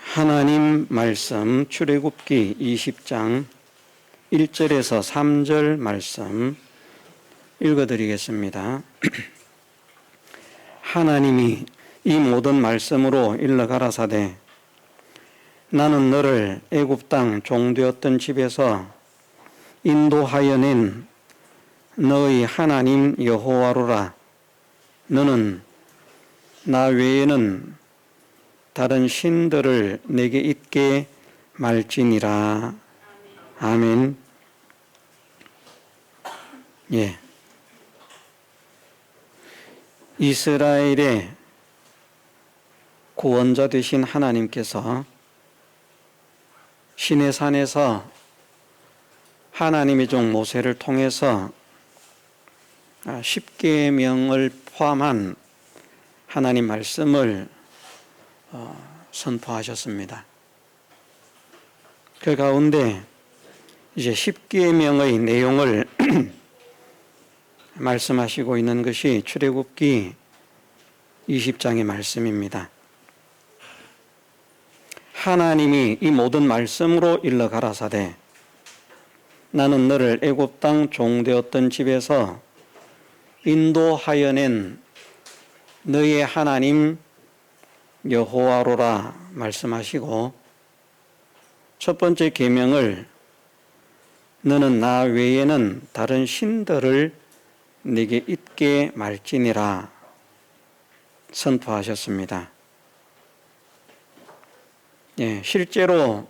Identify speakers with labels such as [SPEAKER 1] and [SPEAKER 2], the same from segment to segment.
[SPEAKER 1] 하나님 말씀 출애굽기 20장 1절에서 3절 말씀 읽어드리겠습니다. 하나님이 이 모든 말씀으로 일러 가라사대 나는 너를 애굽 땅 종되었던 집에서 인도하여 낸 너의 하나님 여호와로라. 너는 나 외에는 다른 신들을 내게 있게 말지니라. 아멘. 예. 이스라엘의 구원자 되신 하나님께서 시내산에서 하나님의 종 모세를 통해서 십계명을 포함한 하나님 말씀을 선포하셨습니다. 그 가운데 이제 십계명의 내용을 말씀하시고 있는 것이 출애굽기 20장의 말씀입니다. 하나님이 이 모든 말씀으로 일러 가라사대 나는 너를 애굽 땅 종되었던 집에서 인도하여 낸 너의 하나님 여호와로라 말씀하시고, 첫 번째 계명을 너는 나 외에는 다른 신들을 네게 있게 말지니라 선포하셨습니다. 예, 실제로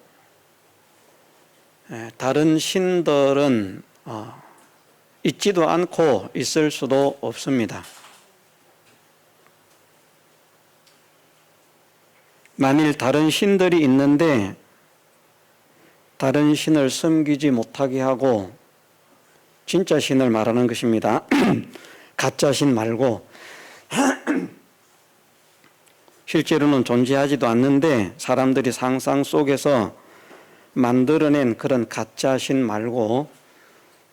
[SPEAKER 1] 다른 신들은 있지도 않고 있을 수도 없습니다. 만일 다른 신들이 있는데 다른 신을 섬기지 못하게 하고, 진짜 신을 말하는 것입니다. 가짜 신 말고 실제로는 존재하지도 않는데 사람들이 상상 속에서 만들어낸 그런 가짜 신 말고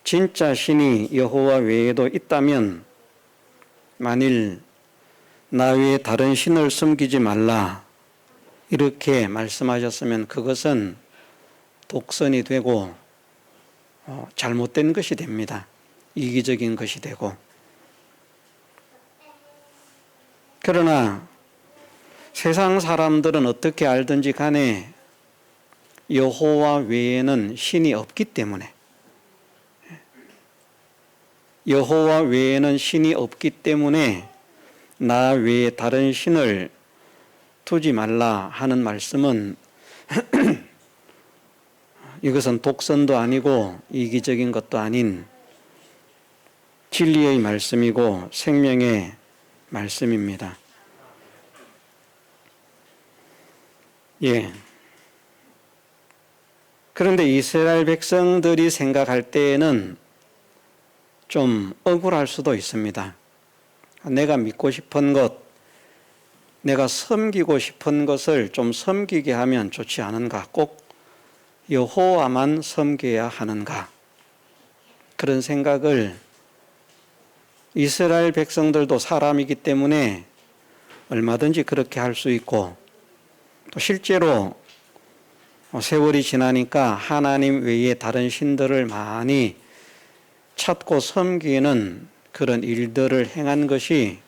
[SPEAKER 1] 진짜 신이 여호와 외에도 있다면, 만일 나 외에 다른 신을 섬기지 말라 이렇게 말씀하셨으면 그것은 독선이 되고 잘못된 것이 됩니다. 이기적인 것이 되고. 그러나 세상 사람들은 어떻게 알든지 간에 여호와 외에는 신이 없기 때문에, 여호와 외에는 신이 없기 때문에 나 외에 다른 신을 두지 말라 하는 말씀은 이것은 독선도 아니고 이기적인 것도 아닌 진리의 말씀이고 생명의 말씀입니다. 예. 그런데 이스라엘 백성들이 생각할 때에는 좀 억울할 수도 있습니다. 내가 믿고 싶은 것, 내가 섬기고 싶은 것을 좀 섬기게 하면 좋지 않은가? 꼭 여호와만 섬겨야 하는가? 그런 생각을, 이스라엘 백성들도 사람이기 때문에 얼마든지 그렇게 할 수 있고, 또 실제로 세월이 지나니까 하나님 외에 다른 신들을 많이 찾고 섬기는 그런 일들을 행한 것이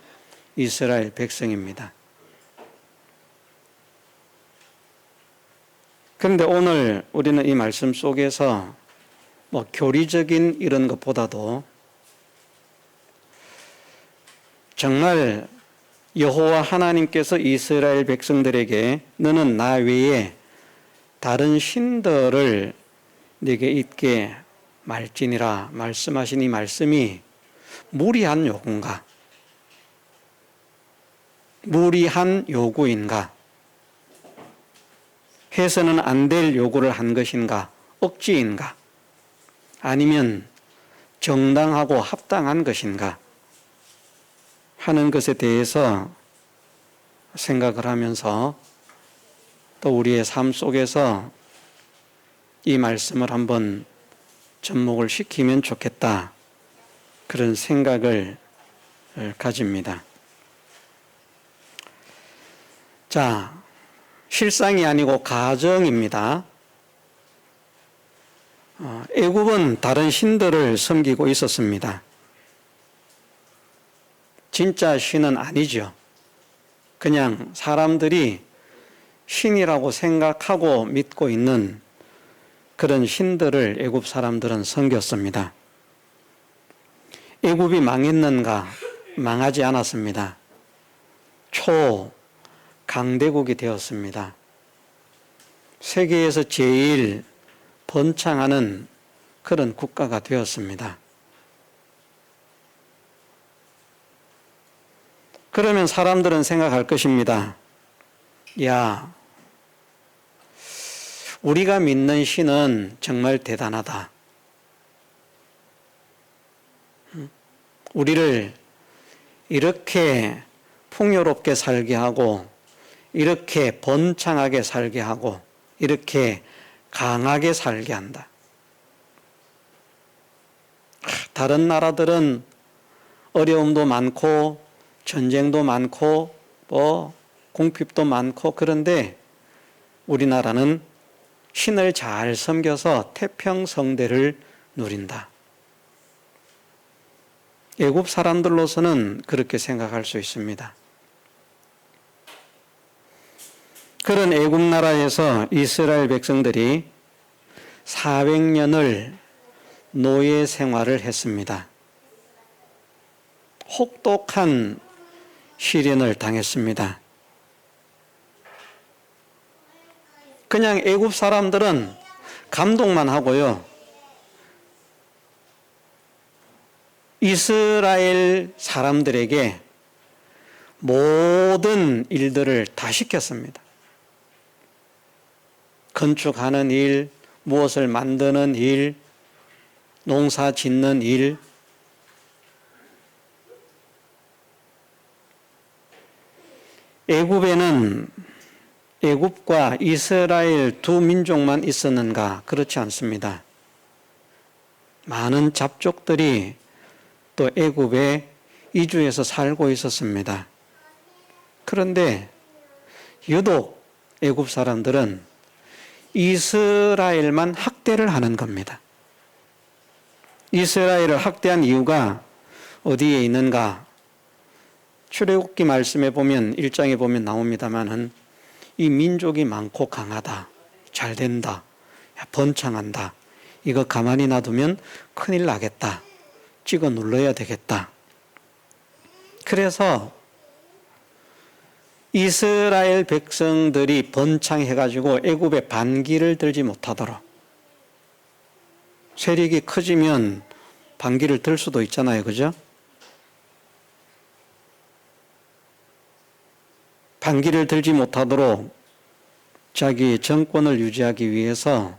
[SPEAKER 1] 이스라엘 백성입니다. 그런데 오늘 우리는 이 말씀 속에서 교리적인 이런 것보다도 정말 여호와 하나님께서 이스라엘 백성들에게 너는 나 외에 다른 신들을 네게 있게 말지니라 말씀하신 이 말씀이 무리한 요구인가? 무리한 요구인가? 해서는 안 될 요구를 한 것인가? 억지인가? 아니면 정당하고 합당한 것인가? 하는 것에 대해서 생각을 하면서 또 우리의 삶 속에서 이 말씀을 한번 접목을 시키면 좋겠다, 그런 생각을 가집니다. 자, 실상이 아니고 가정입니다. 애굽은 다른 신들을 섬기고 있었습니다. 진짜 신은 아니죠. 그냥 사람들이 신이라고 생각하고 믿고 있는 그런 신들을 애굽 사람들은 섬겼습니다. 애굽이 망했는가? 망하지 않았습니다. 초강대국이 되었습니다. 세계에서 제일 번창하는 그런 국가가 되었습니다. 그러면 사람들은 생각할 것입니다. 야, 우리가 믿는 신은 정말 대단하다. 우리를 이렇게 풍요롭게 살게 하고, 이렇게 번창하게 살게 하고, 이렇게 강하게 살게 한다. 다른 나라들은 어려움도 많고, 전쟁도 많고, 궁핍도 많고, 그런데 우리나라는 신을 잘 섬겨서 태평성대를 누린다. 애굽 사람들로서는 그렇게 생각할 수 있습니다. 그런 애굽 나라에서 이스라엘 백성들이 400년을 노예 생활을 했습니다. 혹독한 시련을 당했습니다. 그냥 애굽 사람들은 감동만 하고요. 이스라엘 사람들에게 모든 일들을 다 시켰습니다. 건축하는 일, 무엇을 만드는 일, 농사 짓는 일. 애굽에는 애굽과 이스라엘 두 민족만 있었는가? 그렇지 않습니다. 많은 잡족들이 또 애굽에 이주해서 살고 있었습니다. 그런데 유독 애굽 사람들은 이스라엘만 학대를 하는 겁니다. 이스라엘을 학대한 이유가 어디에 있는가? 출애굽기 말씀에 보면 1장에 보면 나옵니다만은 이 민족이 많고 강하다, 잘 된다, 번창한다. 이거 가만히 놔두면 큰일 나겠다. 찍어 눌러야 되겠다. 그래서 이스라엘 백성들이 번창해가지고 애굽에 반기를 들지 못하도록, 세력이 커지면 반기를 들 수도 있잖아요. 그죠? 반기를 들지 못하도록 자기의 정권을 유지하기 위해서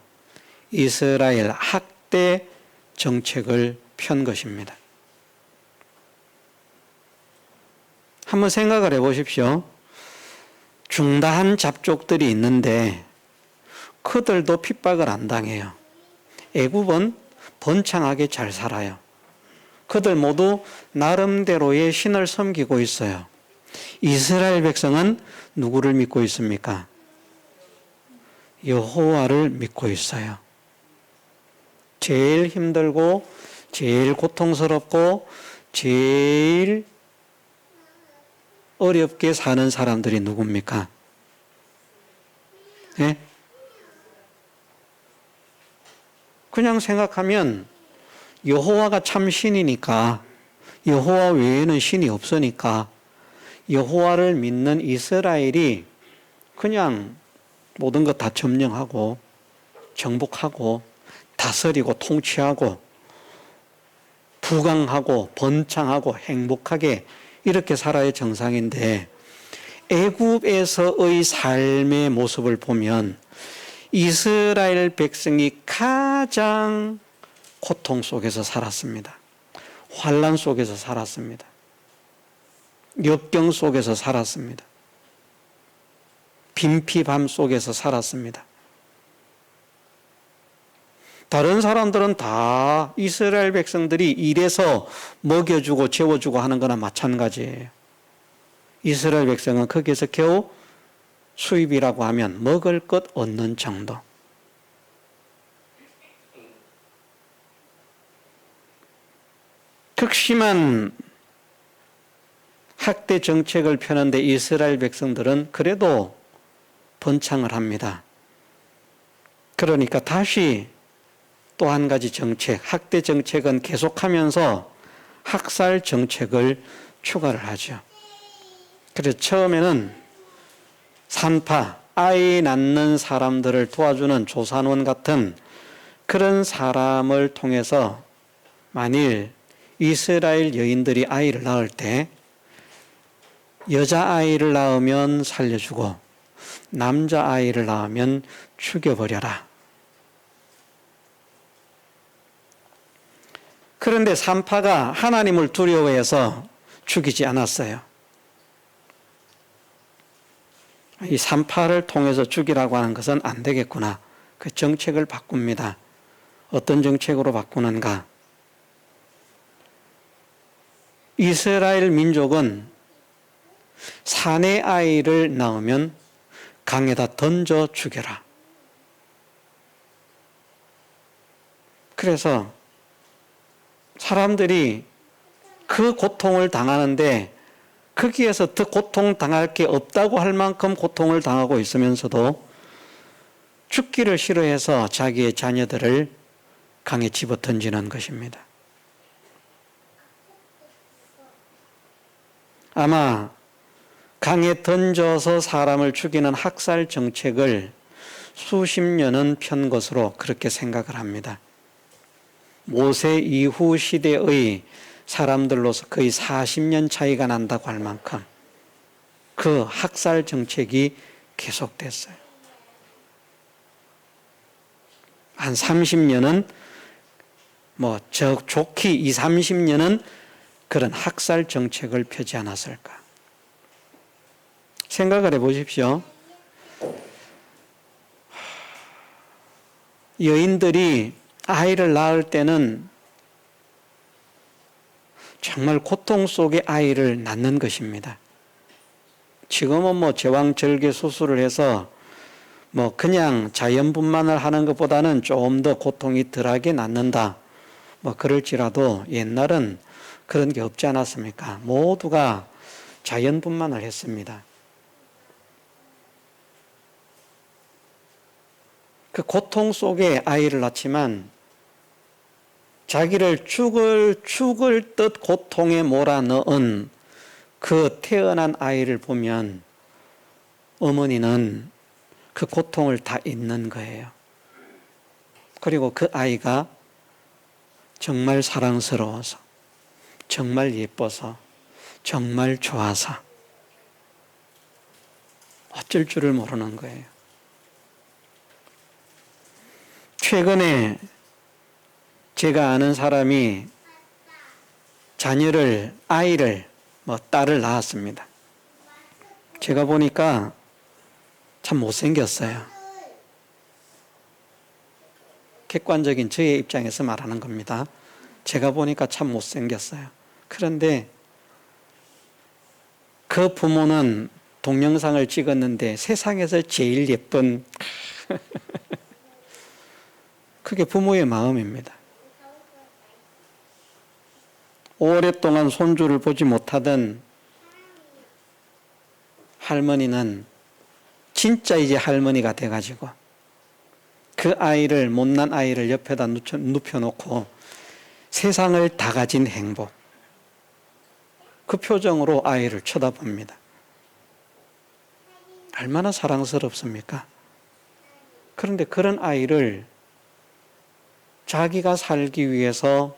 [SPEAKER 1] 이스라엘 학대 정책을 편 것입니다. 한번 생각을 해보십시오. 중다한 잡족들이 있는데 그들도 핍박을 안 당해요. 애굽은 번창하게 잘 살아요. 그들 모두 나름대로의 신을 섬기고 있어요. 이스라엘 백성은 누구를 믿고 있습니까? 여호와를 믿고 있어요. 제일 힘들고 제일 고통스럽고 제일 어렵게 사는 사람들이 누굽니까? 네? 그냥 생각하면 여호와가 참 신이니까, 여호와 외에는 신이 없으니까 여호와를 믿는 이스라엘이 그냥 모든 것 다 점령하고 정복하고 다스리고 통치하고 부강하고 번창하고 행복하게 이렇게 살아야 정상인데, 애굽에서의 삶의 모습을 보면 이스라엘 백성이 가장 고통 속에서 살았습니다. 환난 속에서 살았습니다. 역경 속에서 살았습니다. 빈피밤 속에서 살았습니다. 다른 사람들은 다 이스라엘 백성들이 일해서 먹여주고 재워주고 하는 거나 마찬가지예요. 이스라엘 백성은 거기에서 겨우 수입이라고 하면 먹을 것 얻는 정도. 극심한 학대 정책을 펴는데 이스라엘 백성들은 그래도 번창을 합니다. 그러니까 다시 또 한 가지 정책, 학대 정책은 계속하면서 학살 정책을 추가를 하죠. 그래서 처음에는 산파, 아이 낳는 사람들을 도와주는 조산원 같은 그런 사람을 통해서 만일 이스라엘 여인들이 아이를 낳을 때 여자아이를 낳으면 살려주고 남자아이를 낳으면 죽여버려라. 그런데 산파가 하나님을 두려워해서 죽이지 않았어요. 이 산파를 통해서 죽이라고 하는 것은 안 되겠구나. 그 정책을 바꿉니다. 어떤 정책으로 바꾸는가? 이스라엘 민족은 사내 아이를 낳으면 강에다 던져 죽여라. 그래서 사람들이 그 고통을 당하는데 거기에서 더 고통당할 게 없다고 할 만큼 고통을 당하고 있으면서도 죽기를 싫어해서 자기의 자녀들을 강에 집어 던지는 것입니다. 아마 강에 던져서 사람을 죽이는 학살 정책을 수십 년은 편 것으로 그렇게 생각을 합니다. 모세 이후 시대의 사람들로서 거의 40년 차이가 난다고 할 만큼 그 학살 정책이 계속됐어요. 한 30년은 좋게 20, 30년은 그런 학살 정책을 펴지 않았을까. 생각을 해보십시오. 여인들이 아이를 낳을 때는 정말 고통 속에 아이를 낳는 것입니다. 지금은 제왕절개 수술을 해서 그냥 자연분만을 하는 것보다는 좀 더 고통이 덜하게 낳는다. 그럴지라도 옛날은 그런 게 없지 않았습니까? 모두가 자연분만을 했습니다. 그 고통 속에 아이를 낳지만 자기를 죽을 듯 고통에 몰아넣은 그 태어난 아이를 보면 어머니는 그 고통을 다 잊는 거예요. 그리고 그 아이가 정말 사랑스러워서, 정말 예뻐서, 정말 좋아서 어쩔 줄을 모르는 거예요. 최근에 제가 아는 사람이 아이를, 딸을 낳았습니다. 제가 보니까 참 못생겼어요. 객관적인 저의 입장에서 말하는 겁니다. 제가 보니까 참 못생겼어요. 그런데 그 부모는 동영상을 찍었는데 세상에서 제일 예쁜 그게 부모의 마음입니다. 오랫동안 손주를 보지 못하던 할머니는 진짜 이제 할머니가 돼가지고 그 아이를, 못난 아이를 옆에다 눕혀놓고 세상을 다 가진 행복, 그 표정으로 아이를 쳐다봅니다. 얼마나 사랑스럽습니까? 그런데 그런 아이를 자기가 살기 위해서,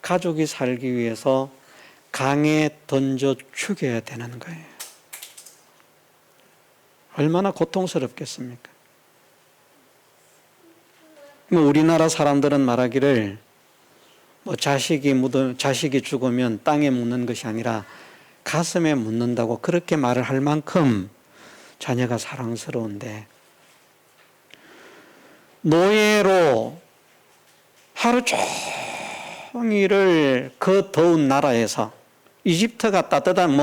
[SPEAKER 1] 가족이 살기 위해서 강에 던져 죽여야 되는 거예요. 얼마나 고통스럽겠습니까? 우리나라 사람들은 말하기를 자식이 죽으면 땅에 묻는 것이 아니라 가슴에 묻는다고 그렇게 말을 할 만큼 자녀가 사랑스러운데, 노예로 하루 종일을 그 더운 나라에서, 이집트가 따뜻한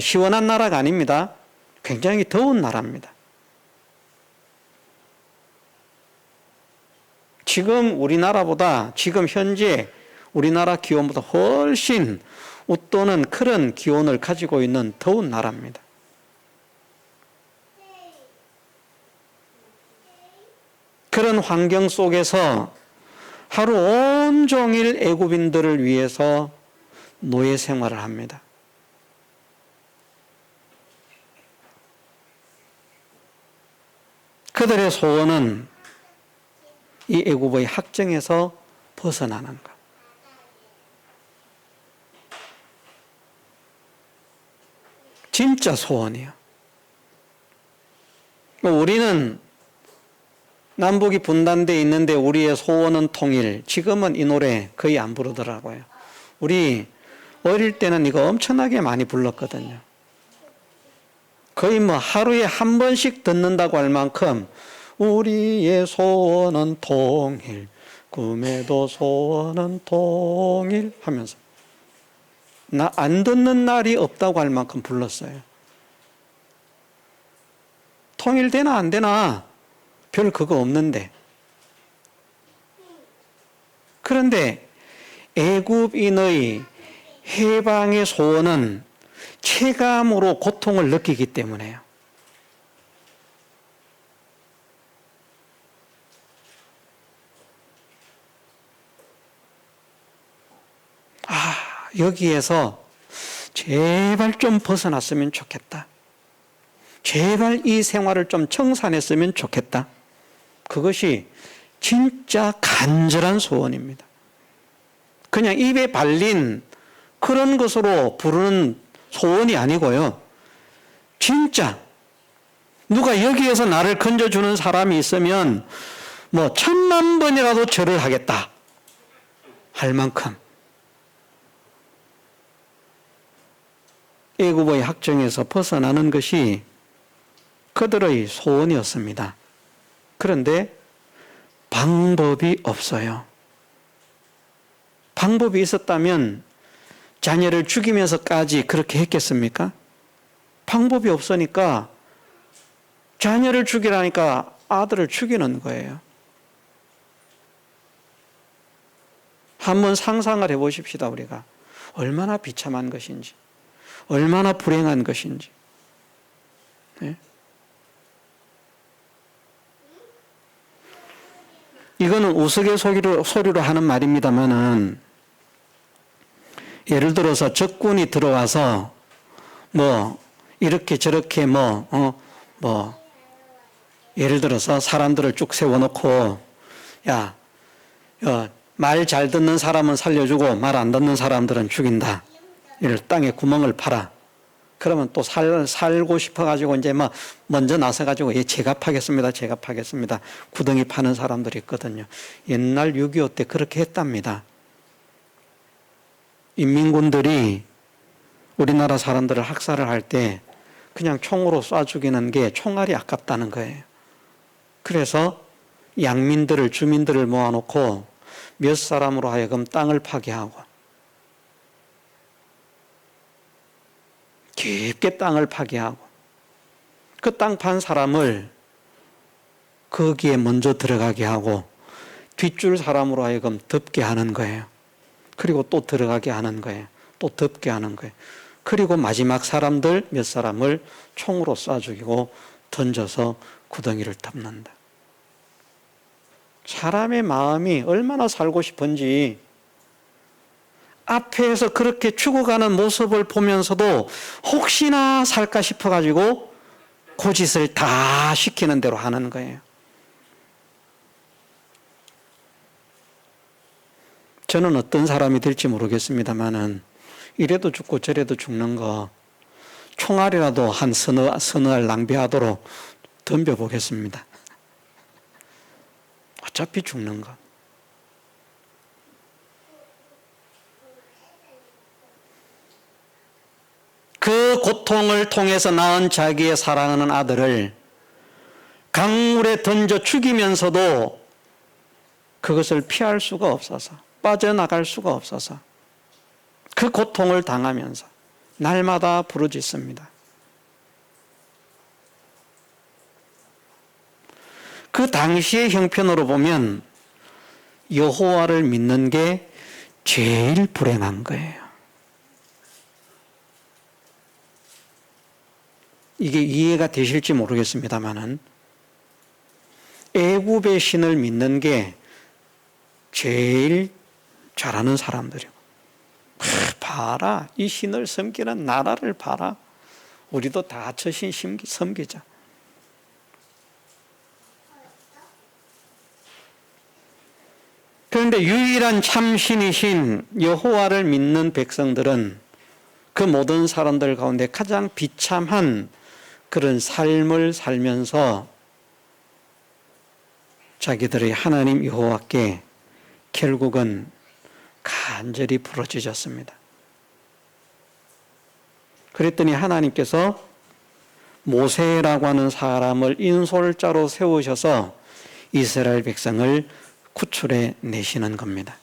[SPEAKER 1] 시원한 나라가 아닙니다. 굉장히 더운 나라입니다. 지금 우리나라보다 지금 현재 우리나라 기온보다 훨씬 웃도는 그런 기온을 가지고 있는 더운 나라입니다. 그런 환경 속에서 하루 온종일 애굽인들을 위해서 노예 생활을 합니다. 그들의 소원은 이 애굽의 학정에서 벗어나는 것. 진짜 소원이에요. 우리는 남북이 분단되어 있는데 우리의 소원은 통일. 지금은 이 노래 거의 안 부르더라고요. 우리 어릴 때는 이거 엄청나게 많이 불렀거든요. 거의 뭐 하루에 한 번씩 듣는다고 할 만큼 우리의 소원은 통일, 꿈에도 소원은 통일 하면서 나 안 듣는 날이 없다고 할 만큼 불렀어요. 통일되나 안 되나 별 그거 없는데. 그런데 애굽인의 해방의 소원은 체감으로 고통을 느끼기 때문에요. 여기에서 제발 좀 벗어났으면 좋겠다. 제발 이 생활을 좀 청산했으면 좋겠다. 그것이 진짜 간절한 소원입니다. 그냥 입에 발린 그런 것으로 부르는 소원이 아니고요. 진짜 누가 여기에서 나를 건져주는 사람이 있으면 뭐 10,000,000번이라도 절을 하겠다 할 만큼 애굽의 학정에서 벗어나는 것이 그들의 소원이었습니다. 그런데 방법이 없어요. 방법이 있었다면 자녀를 죽이면서까지 그렇게 했겠습니까? 방법이 없으니까 자녀를 죽이라니까 아들을 죽이는 거예요. 한번 상상을 해보십시다. 우리가 얼마나 비참한 것인지, 얼마나 불행한 것인지. 네? 이거는 우스갯소리로 하는 말입니다만은, 예를 들어서 적군이 들어와서 뭐 이렇게 저렇게 예를 들어서 사람들을 쭉 세워놓고 말 잘 듣는 사람은 살려주고 말 안 듣는 사람들은 죽인다. 이를 땅에 구멍을 파라. 그러면 또 살고 싶어가지고 이제 먼저 나서가지고 제가 파겠습니다. 제가 파겠습니다. 구덩이 파는 사람들이 있거든요. 옛날 6.25 때 그렇게 했답니다. 인민군들이 우리나라 사람들을 학살을 할 때 그냥 총으로 쏴 죽이는 게 총알이 아깝다는 거예요. 그래서 양민들을, 주민들을 모아놓고 몇 사람으로 하여금 땅을 파괴하고 깊게 땅을 파괴하고 그 땅 판 사람을 거기에 먼저 들어가게 하고 뒷줄 사람으로 하여금 덮게 하는 거예요. 그리고 또 들어가게 하는 거예요. 또 덮게 하는 거예요. 그리고 마지막 사람들 몇 사람을 총으로 쏴 죽이고 던져서 구덩이를 덮는다. 사람의 마음이 얼마나 살고 싶은지 앞에서 그렇게 죽어가는 모습을 보면서도 혹시나 살까 싶어가지고 그 짓을 다 시키는 대로 하는 거예요. 저는 어떤 사람이 될지 모르겠습니다만은 이래도 죽고 저래도 죽는 거 총알이라도 한 서너 알 낭비하도록 덤벼보겠습니다. 어차피 죽는 거. 그 고통을 통해서 낳은 자기의 사랑하는 아들을 강물에 던져 죽이면서도 그것을 피할 수가 없어서, 빠져나갈 수가 없어서 그 고통을 당하면서 날마다 부르짖습니다. 그 당시의 형편으로 보면 여호와를 믿는 게 제일 불행한 거예요. 이게 이해가 되실지 모르겠습니다만은 애굽의 신을 믿는 게 제일 잘하는 사람들이고, 봐라, 이 신을 섬기는 나라를 봐라, 우리도 다 저 신 섬기자. 그런데 유일한 참신이신 여호와를 믿는 백성들은 그 모든 사람들 가운데 가장 비참한 그런 삶을 살면서 자기들의 하나님 여호와께 결국은 간절히 부르짖었습니다. 그랬더니 하나님께서 모세라고 하는 사람을 인솔자로 세우셔서 이스라엘 백성을 구출해 내시는 겁니다.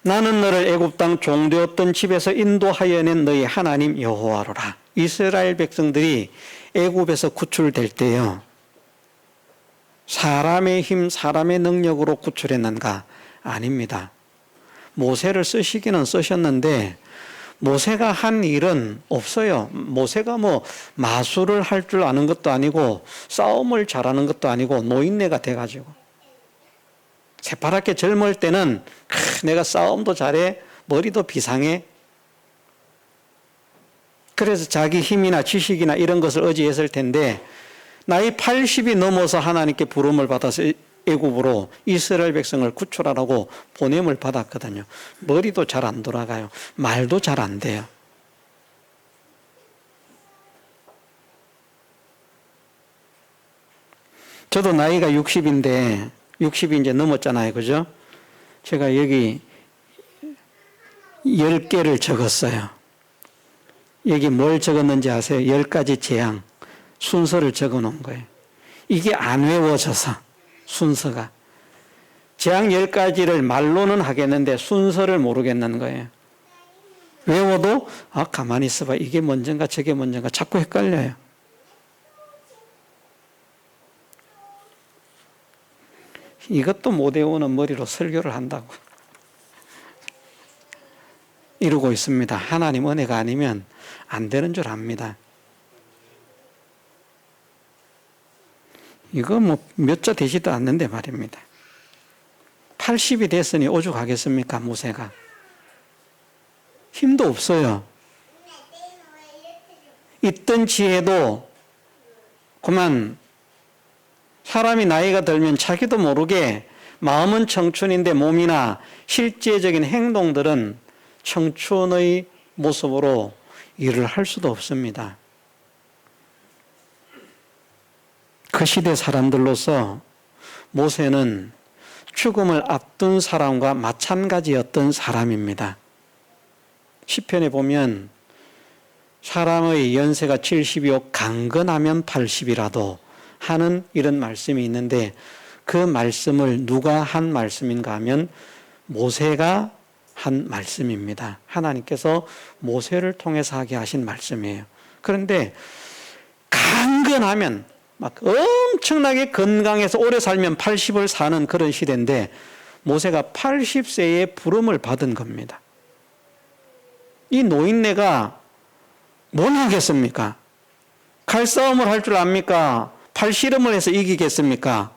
[SPEAKER 1] 나는 너를 애굽 땅 종되었던 집에서 인도하여 낸 너희 하나님 여호와로라. 이스라엘 백성들이 애굽에서 구출될 때요, 사람의 힘, 사람의 능력으로 구출했는가? 아닙니다. 모세를 쓰시기는 쓰셨는데 모세가 한 일은 없어요. 모세가 뭐 마술을 할 줄 아는 것도 아니고 싸움을 잘하는 것도 아니고 노인네가 돼가지고, 새파랗게 젊을 때는 내가 싸움도 잘해, 머리도 비상해. 그래서 자기 힘이나 지식이나 이런 것을 의지했을 텐데 나이 80이 넘어서 하나님께 부름을 받아서 애굽으로 이스라엘 백성을 구출하라고 보냄을 받았거든요. 머리도 잘 안 돌아가요. 말도 잘 안 돼요. 저도 나이가 60인데 60이 이제 넘었잖아요. 그죠? 제가 여기 10개를 적었어요. 여기 뭘 적었는지 아세요? 10가지 재앙, 순서를 적어 놓은 거예요. 이게 안 외워져서, 순서가. 재앙 10가지를 말로는 하겠는데 순서를 모르겠는 거예요. 외워도 가만히 있어봐, 이게 먼저인가 저게 먼저인가 자꾸 헷갈려요. 이것도 못 외우는 머리로 설교를 한다고 이러고 있습니다. 하나님 은혜가 아니면 안 되는 줄 압니다. 이거 뭐 몇 자 되지도 않는데 말입니다. 80이 됐으니 오죽하겠습니까, 모세가. 힘도 없어요. 있던 지혜도 그만, 사람이 나이가 들면 자기도 모르게 마음은 청춘인데 몸이나 실제적인 행동들은 청춘의 모습으로 일을 할 수도 없습니다. 그 시대 사람들로서 모세는 죽음을 앞둔 사람과 마찬가지였던 사람입니다. 시편에 보면 사람의 연세가 70이요 강건하면 80이라도 하는 이런 말씀이 있는데, 그 말씀을 누가 한 말씀인가 하면 모세가 한 말씀입니다. 하나님께서 모세를 통해서 하게 하신 말씀이에요. 그런데 강건하면, 막 엄청나게 건강해서 오래 살면 80을 사는 그런 시대인데 모세가 80세에 부름을 받은 겁니다. 이 노인네가 뭘 하겠습니까? 칼싸움을 할 줄 압니까? 팔씨름을 해서 이기겠습니까?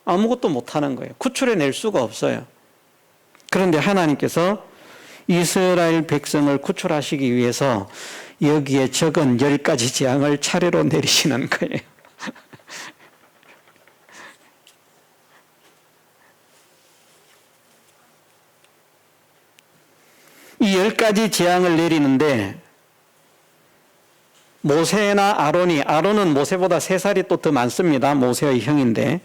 [SPEAKER 1] 아무것도 못하는 거예요. 구출해낼 수가 없어요. 그런데 하나님께서 이스라엘 백성을 구출하시기 위해서 여기에 적은 10가지 재앙을 차례로 내리시는 거예요. 이 10가지 재앙을 내리는데 모세나 아론은 모세보다 3살이 또 더 많습니다. 모세의 형인데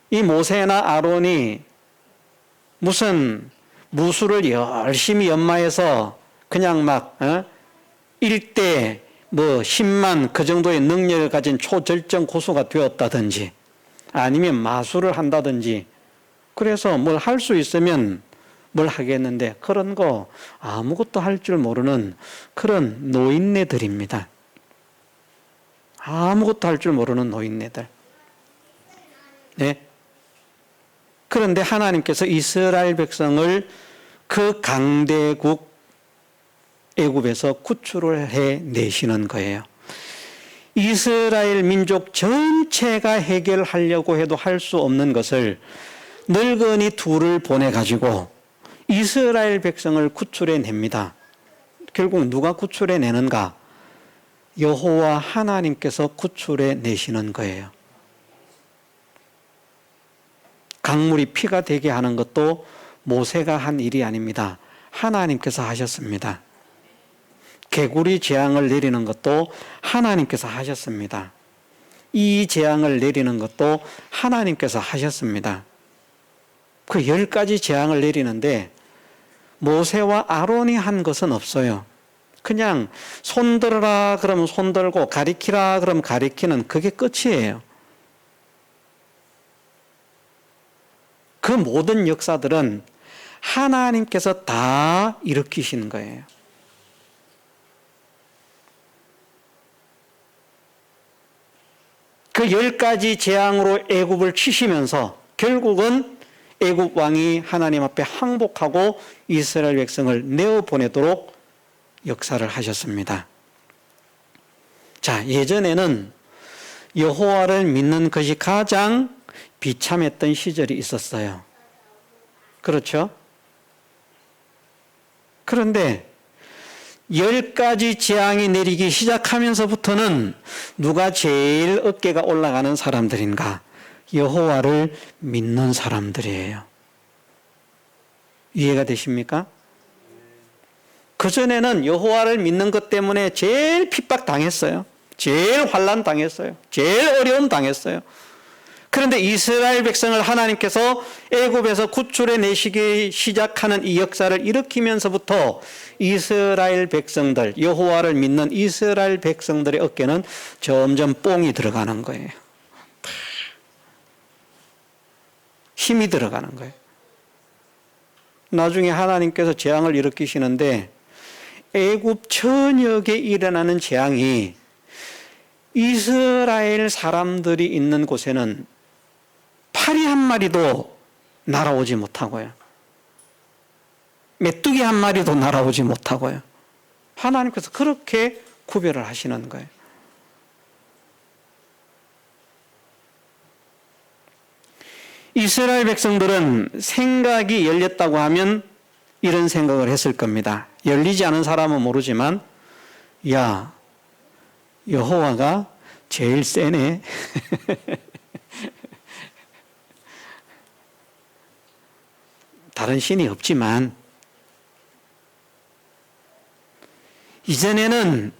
[SPEAKER 1] 이 모세나 아론이 무슨 무술을 열심히 연마해서 그냥 막 1대 10만 그 정도의 능력을 가진 초절정 고수가 되었다든지 아니면 마술을 한다든지 그래서 뭘 할 수 있으면 뭘 하겠는데 그런 거 아무것도 할 줄 모르는 그런 노인네들입니다. 아무것도 할 줄 모르는 노인네들. 네. 그런데 하나님께서 이스라엘 백성을 그 강대국 애굽에서 구출을 해내시는 거예요. 이스라엘 민족 전체가 해결하려고 해도 할 수 없는 것을 늙은이 둘을 보내가지고 이스라엘 백성을 구출해냅니다. 결국 누가 구출해내는가? 여호와 하나님께서 구출해내시는 거예요. 강물이 피가 되게 하는 것도 모세가 한 일이 아닙니다. 하나님께서 하셨습니다. 개구리 재앙을 내리는 것도 하나님께서 하셨습니다. 이 재앙을 내리는 것도 하나님께서 하셨습니다. 그 10가지 재앙을 내리는데 모세와 아론이 한 것은 없어요. 그냥 손들어라 그러면 손들고 가리키라 그러면 가리키는 그게 끝이에요. 그 모든 역사들은 하나님께서 다 일으키신 거예요. 그 10가지 재앙으로 애굽을 치시면서 결국은 애굽 왕이 하나님 앞에 항복하고 이스라엘 백성을 내어보내도록 역사를 하셨습니다. 자, 예전에는 여호와를 믿는 것이 가장 비참했던 시절이 있었어요. 그렇죠? 그런데 10가지 재앙이 내리기 시작하면서부터는 누가 제일 어깨가 올라가는 사람들인가? 여호와를 믿는 사람들이에요. 이해가 되십니까? 그전에는 여호와를 믿는 것 때문에 제일 핍박당했어요. 제일 환난 당했어요. 제일 어려움 당했어요. 그런데 이스라엘 백성을 하나님께서 애굽에서 구출해 내시기 시작하는 이 역사를 일으키면서부터 이스라엘 백성들, 여호와를 믿는 이스라엘 백성들의 어깨는 점점 뽕이 들어가는 거예요. 힘이 들어가는 거예요. 나중에 하나님께서 재앙을 일으키시는데 애굽 전역에 일어나는 재앙이 이스라엘 사람들이 있는 곳에는 파리 한 마리도 날아오지 못하고요. 메뚜기 한 마리도 날아오지 못하고요. 하나님께서 그렇게 구별을 하시는 거예요. 이스라엘 백성들은 생각이 열렸다고 하면 이런 생각을 했을 겁니다. 열리지 않은 사람은 모르지만, 야, 여호와가 제일 세네. 다른 신이 없지만 이전에는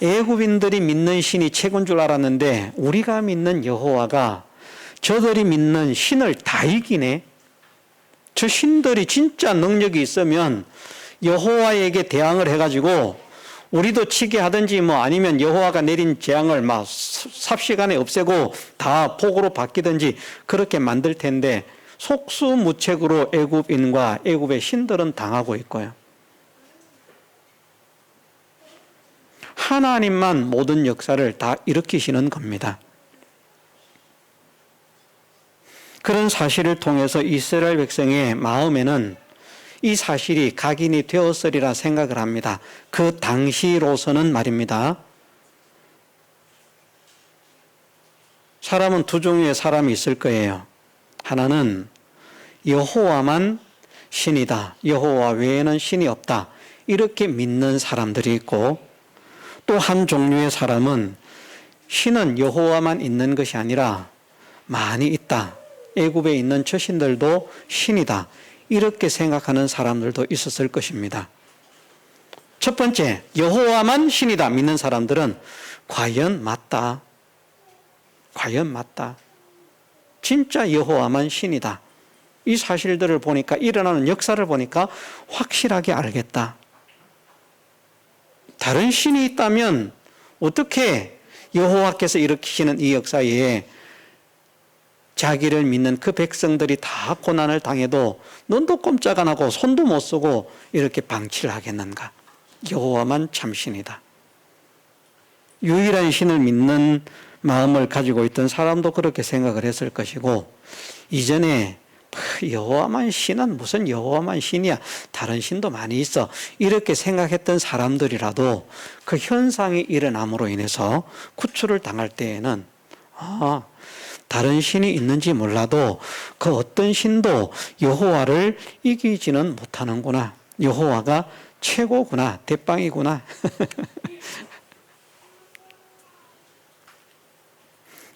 [SPEAKER 1] 애굽인들이 믿는 신이 최고인 줄 알았는데 우리가 믿는 여호와가 저들이 믿는 신을 다 이기네. 저 신들이 진짜 능력이 있으면 여호와에게 대항을 해가지고 우리도 치게 하든지 뭐 아니면 여호와가 내린 재앙을 막 삽시간에 없애고 다 복으로 바뀌든지 그렇게 만들 텐데 속수무책으로 애굽인과 애굽의 신들은 당하고 있고요. 하나님만 모든 역사를 다 일으키시는 겁니다. 그런 사실을 통해서 이스라엘 백성의 마음에는 이 사실이 각인이 되었으리라 생각을 합니다. 그 당시로서는 말입니다. 사람은 두 종류의 사람이 있을 거예요. 하나는 여호와만 신이다. 여호와 외에는 신이 없다. 이렇게 믿는 사람들이 있고 또 한 종류의 사람은 신은 여호와만 있는 것이 아니라 많이 있다. 애굽에 있는 저 신들도 신이다. 이렇게 생각하는 사람들도 있었을 것입니다. 첫 번째, 여호와만 신이다 믿는 사람들은 과연 맞다. 과연 맞다. 진짜 여호와만 신이다. 이 사실들을 보니까 일어나는 역사를 보니까 확실하게 알겠다. 다른 신이 있다면 어떻게 여호와께서 일으키시는 이 역사에 자기를 믿는 그 백성들이 다 고난을 당해도 눈도 꼼짝 안 하고 손도 못 쓰고 이렇게 방치를 하겠는가? 여호와만 참신이다. 유일한 신을 믿는 마음을 가지고 있던 사람도 그렇게 생각을 했을 것이고, 이전에 여호와만 신은 무슨 여호와만 신이야, 다른 신도 많이 있어, 이렇게 생각했던 사람들이라도 그 현상이 일어남으로 인해서 구출을 당할 때에는 다른 신이 있는지 몰라도 그 어떤 신도 여호와를 이기지는 못하는구나, 여호와가 최고구나, 대빵이구나.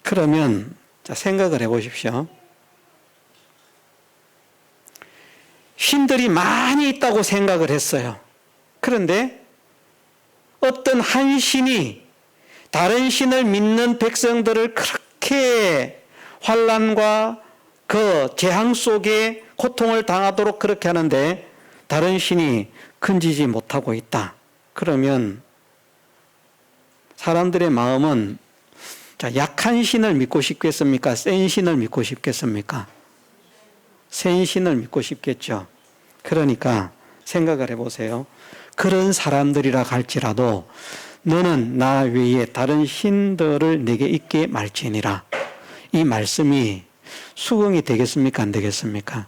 [SPEAKER 1] 그러면 생각을 해보십시오. 신들이 많이 있다고 생각을 했어요. 그런데 어떤 한 신이 다른 신을 믿는 백성들을 그렇게 환난과 그 재앙 속에 고통을 당하도록 그렇게 하는데 다른 신이 건지지 못하고 있다. 그러면 사람들의 마음은 약한 신을 믿고 싶겠습니까? 센 신을 믿고 싶겠습니까? 센 신을 믿고 싶겠죠. 그러니까 생각을 해보세요. 그런 사람들이라 할지라도 너는 나 외에 다른 신들을 내게 있게 말지니라. 이 말씀이 수긍이 되겠습니까? 안 되겠습니까?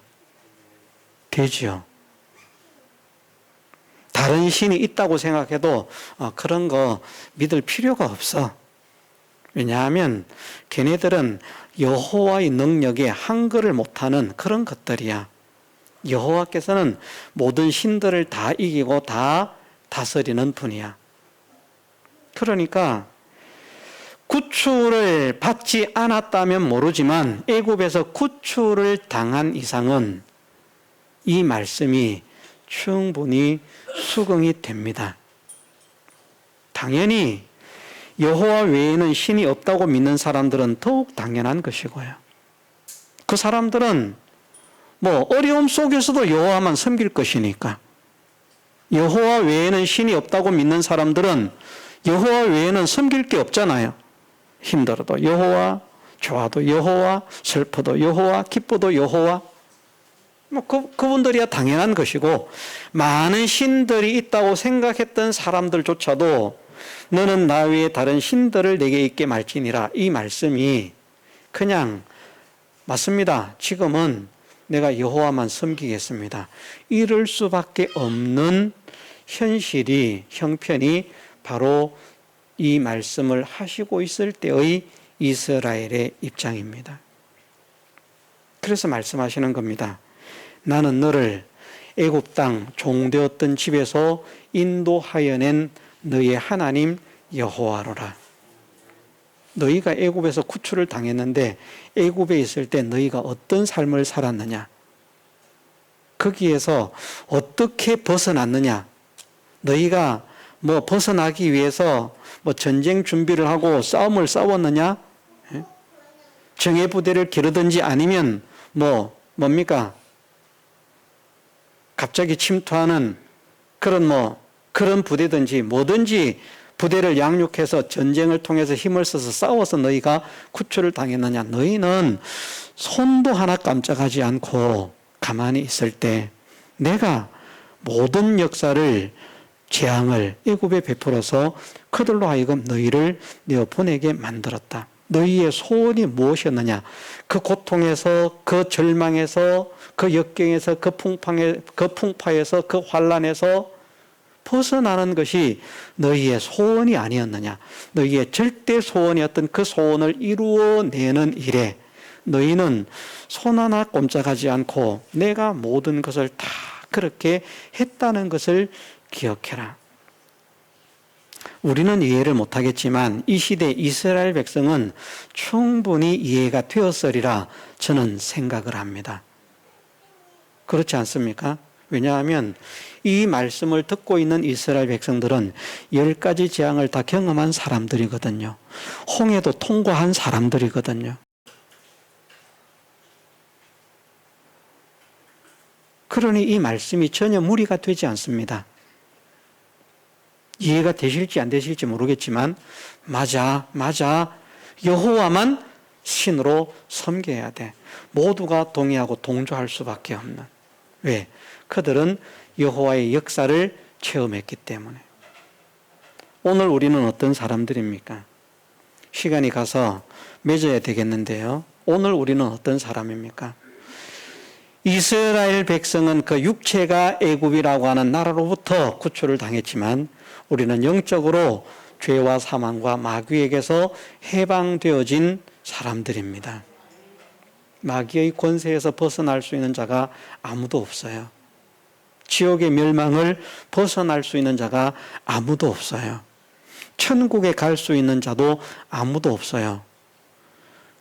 [SPEAKER 1] 되죠. 다른 신이 있다고 생각해도 그런 거 믿을 필요가 없어. 왜냐하면 걔네들은 여호와의 능력에 한글을 못하는 그런 것들이야. 여호와께서는 모든 신들을 다 이기고 다 다스리는 분이야. 그러니까 구출을 받지 않았다면 모르지만 애굽에서 구출을 당한 이상은 이 말씀이 충분히 수긍이 됩니다. 당연히 여호와 외에는 신이 없다고 믿는 사람들은 더욱 당연한 것이고요. 그 사람들은 어려움 속에서도 여호와만 섬길 것이니까. 여호와 외에는 신이 없다고 믿는 사람들은 여호와 외에는 섬길 게 없잖아요. 힘들어도 여호와, 좋아도 여호와, 슬퍼도 여호와, 기뻐도 여호와. 그분들이야 당연한 것이고, 많은 신들이 있다고 생각했던 사람들조차도 너는 나 외에 다른 신들을 내게 있게 말지니라. 이 말씀이 그냥 맞습니다. 지금은 내가 여호와만 섬기겠습니다. 이럴 수밖에 없는 현실이, 형편이 바로 이 말씀을 하시고 있을 때의 이스라엘의 입장입니다. 그래서 말씀하시는 겁니다. 나는 너를 애굽 땅 종되었던 집에서 인도하여 낸 너의 하나님 여호와로라. 너희가 애굽에서 구출을 당했는데 애굽에 있을 때 너희가 어떤 삶을 살았느냐? 거기에서 어떻게 벗어났느냐? 너희가 벗어나기 위해서 전쟁 준비를 하고 싸움을 싸웠느냐? 정예 부대를 기르든지 아니면 뭡니까? 갑자기 침투하는 그런 부대든지 뭐든지 부대를 양육해서 전쟁을 통해서 힘을 써서 싸워서 너희가 구출을 당했느냐? 너희는 손도 하나 깜짝하지 않고 가만히 있을 때 내가 모든 역사를, 재앙을 애굽에 베풀어서 그들로 하여금 너희를 내어 보내게 만들었다. 너희의 소원이 무엇이었느냐? 그 고통에서, 그 절망에서, 그 역경에서, 그 풍파에서, 그 환난에서 벗어나는 것이 너희의 소원이 아니었느냐? 너희의 절대 소원이었던 그 소원을 이루어내는 일에 너희는 손 하나 꼼짝하지 않고 내가 모든 것을 다 그렇게 했다는 것을 기억해라. 우리는 이해를 못하겠지만 이 시대 이스라엘 백성은 충분히 이해가 되었으리라 저는 생각을 합니다. 그렇지 않습니까? 왜냐하면 이 말씀을 듣고 있는 이스라엘 백성들은 10가지 재앙을 다 경험한 사람들이거든요. 홍해도 통과한 사람들이거든요. 그러니 이 말씀이 전혀 무리가 되지 않습니다. 이해가 되실지 안 되실지 모르겠지만 맞아. 여호와만 신으로 섬겨야 돼. 모두가 동의하고 동조할 수밖에 없는. 왜? 그들은 여호와의 역사를 체험했기 때문에. 오늘 우리는 어떤 사람들입니까? 시간이 가서 맺어야 되겠는데요. 오늘 우리는 어떤 사람입니까? 이스라엘 백성은 그 육체가 애굽이라고 하는 나라로부터 구출을 당했지만 우리는 영적으로 죄와 사망과 마귀에게서 해방되어진 사람들입니다. 마귀의 권세에서 벗어날 수 있는 자가 아무도 없어요. 지옥의 멸망을 벗어날 수 있는 자가 아무도 없어요. 천국에 갈 수 있는 자도 아무도 없어요.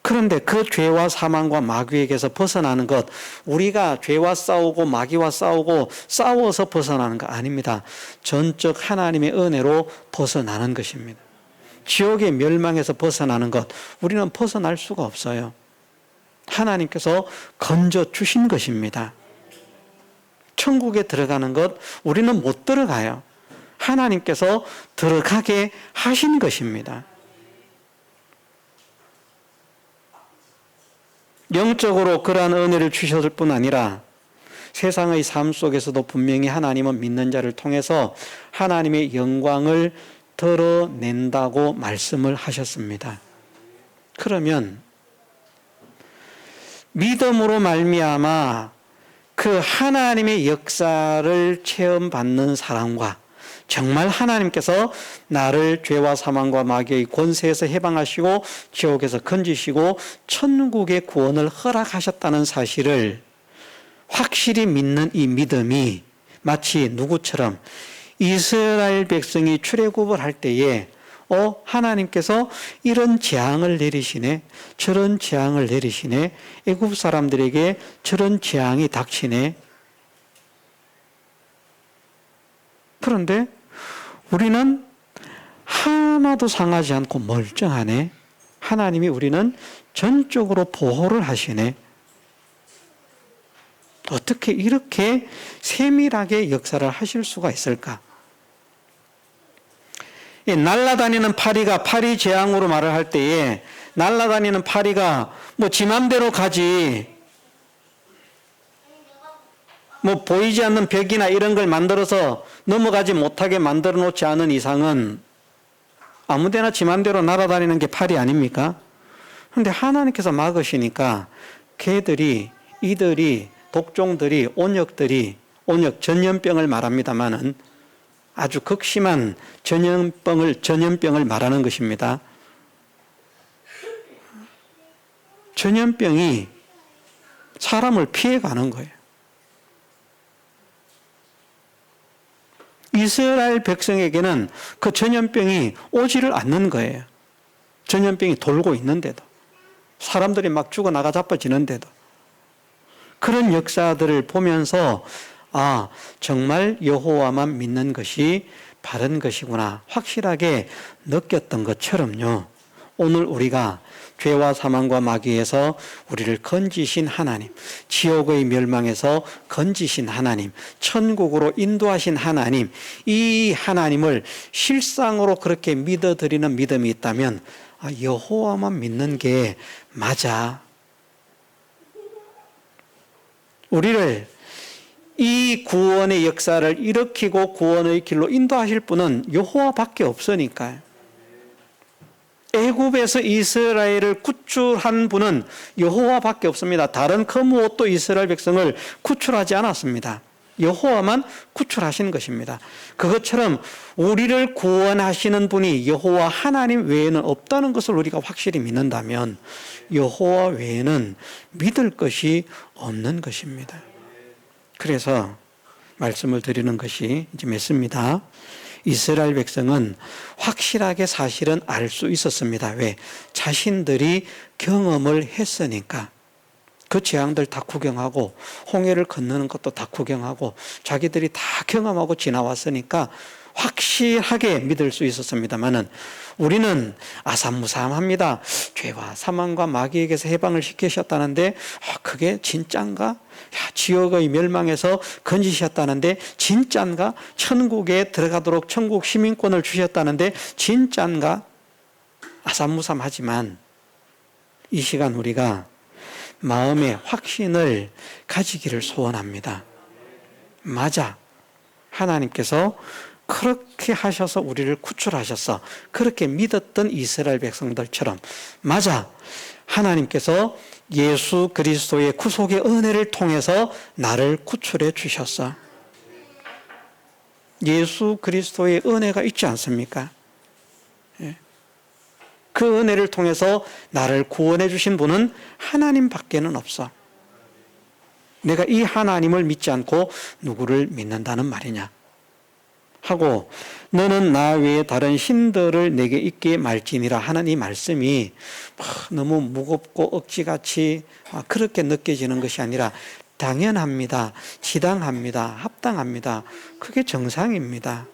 [SPEAKER 1] 그런데 그 죄와 사망과 마귀에게서 벗어나는 것, 우리가 죄와 싸우고 마귀와 싸워서 벗어나는 거 아닙니다. 전적 하나님의 은혜로 벗어나는 것입니다. 지옥의 멸망에서 벗어나는 것, 우리는 벗어날 수가 없어요. 하나님께서 건져 주신 것입니다. 천국에 들어가는 것, 우리는 못 들어가요. 하나님께서 들어가게 하신 것입니다. 영적으로 그러한 은혜를 주셨을 뿐 아니라 세상의 삶 속에서도 분명히 하나님은 믿는 자를 통해서 하나님의 영광을 드러낸다고 말씀을 하셨습니다. 그러면 믿음으로 말미암아 그 하나님의 역사를 체험받는 사람과 정말 하나님께서 나를 죄와 사망과 마귀의 권세에서 해방하시고 지옥에서 건지시고 천국의 구원을 허락하셨다는 사실을 확실히 믿는 이 믿음이 마치 누구처럼 이스라엘 백성이 출애굽을 할 때에 하나님께서 이런 재앙을 내리시네, 저런 재앙을 내리시네, 애굽 사람들에게 저런 재앙이 닥치네. 그런데 우리는 하나도 상하지 않고 멀쩡하네. 하나님이 우리는 전적으로 보호를 하시네. 어떻게 이렇게 세밀하게 역사를 하실 수가 있을까? 날아다니는 파리가 파리 재앙으로 말을 할 때에 날아다니는 파리가 지 맘대로 가지, 보이지 않는 벽이나 이런 걸 만들어서 넘어가지 못하게 만들어 놓지 않은 이상은 아무데나 지 맘대로 날아다니는 게 파리 아닙니까? 그런데 하나님께서 막으시니까 이들이 독종들이 온역 전염병을 말합니다마는 아주 극심한 전염병을 말하는 것입니다. 전염병이 사람을 피해가는 거예요. 이스라엘 백성에게는 그 전염병이 오지를 않는 거예요. 전염병이 돌고 있는데도, 사람들이 막 죽어나가 자빠지는데도. 그런 역사들을 보면서 정말 여호와만 믿는 것이 바른 것이구나 확실하게 느꼈던 것처럼요. 오늘 우리가 죄와 사망과 마귀에서 우리를 건지신 하나님, 지옥의 멸망에서 건지신 하나님, 천국으로 인도하신 하나님, 이 하나님을 실상으로 그렇게 믿어드리는 믿음이 있다면 여호와만 믿는 게 맞아. 우리를 이 구원의 역사를 일으키고 구원의 길로 인도하실 분은 여호와밖에 없으니까요. 애굽에서 이스라엘을 구출한 분은 여호와밖에 없습니다. 다른 그 무엇도 이스라엘 백성을 구출하지 않았습니다. 여호와만 구출하신 것입니다. 그것처럼 우리를 구원하시는 분이 여호와 하나님 외에는 없다는 것을 우리가 확실히 믿는다면 여호와 외에는 믿을 것이 없는 것입니다. 그래서 말씀을 드리는 것이 이제 맺습니다. 이스라엘 백성은 확실하게 사실은 알 수 있었습니다. 왜? 자신들이 경험을 했으니까. 그 재앙들 다 구경하고 홍해를 건너는 것도 다 구경하고 자기들이 다 경험하고 지나왔으니까 확실하게 믿을 수 있었습니다만은 우리는 아삼무삼합니다. 죄와 사망과 마귀에게서 해방을 시키셨다는데 그게 진짠가? 지옥의 멸망에서 건지셨다는데 진짠가? 천국에 들어가도록 천국 시민권을 주셨다는데 진짠가? 아삼무삼하지만 이 시간 우리가 마음의 확신을 가지기를 소원합니다. 맞아. 하나님께서 그렇게 하셔서 우리를 구출하셨어. 그렇게 믿었던 이스라엘 백성들처럼, 맞아, 하나님께서 예수 그리스도의 구속의 은혜를 통해서 나를 구출해 주셨어. 예수 그리스도의 은혜가 있지 않습니까? 그 은혜를 통해서 나를 구원해 주신 분은 하나님밖에는 없어. 내가 이 하나님을 믿지 않고 누구를 믿는다는 말이냐 하고, 너는 나 외에 다른 신들을 내게 있게 말지니라 하는 이 말씀이 너무 무겁고 억지같이 그렇게 느껴지는 것이 아니라 당연합니다, 지당합니다, 합당합니다. 그게 정상입니다.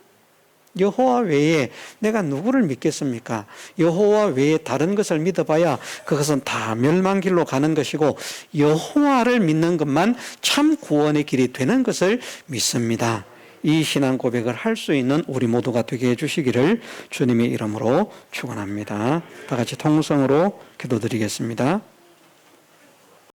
[SPEAKER 1] 여호와 외에 내가 누구를 믿겠습니까? 여호와 외에 다른 것을 믿어봐야 그것은 다 멸망길로 가는 것이고, 여호와를 믿는 것만 참 구원의 길이 되는 것을 믿습니다. 이 신앙 고백을 할 수 있는 우리 모두가 되게 해주시기를 주님의 이름으로 축원합니다. 다 같이 통성으로 기도드리겠습니다.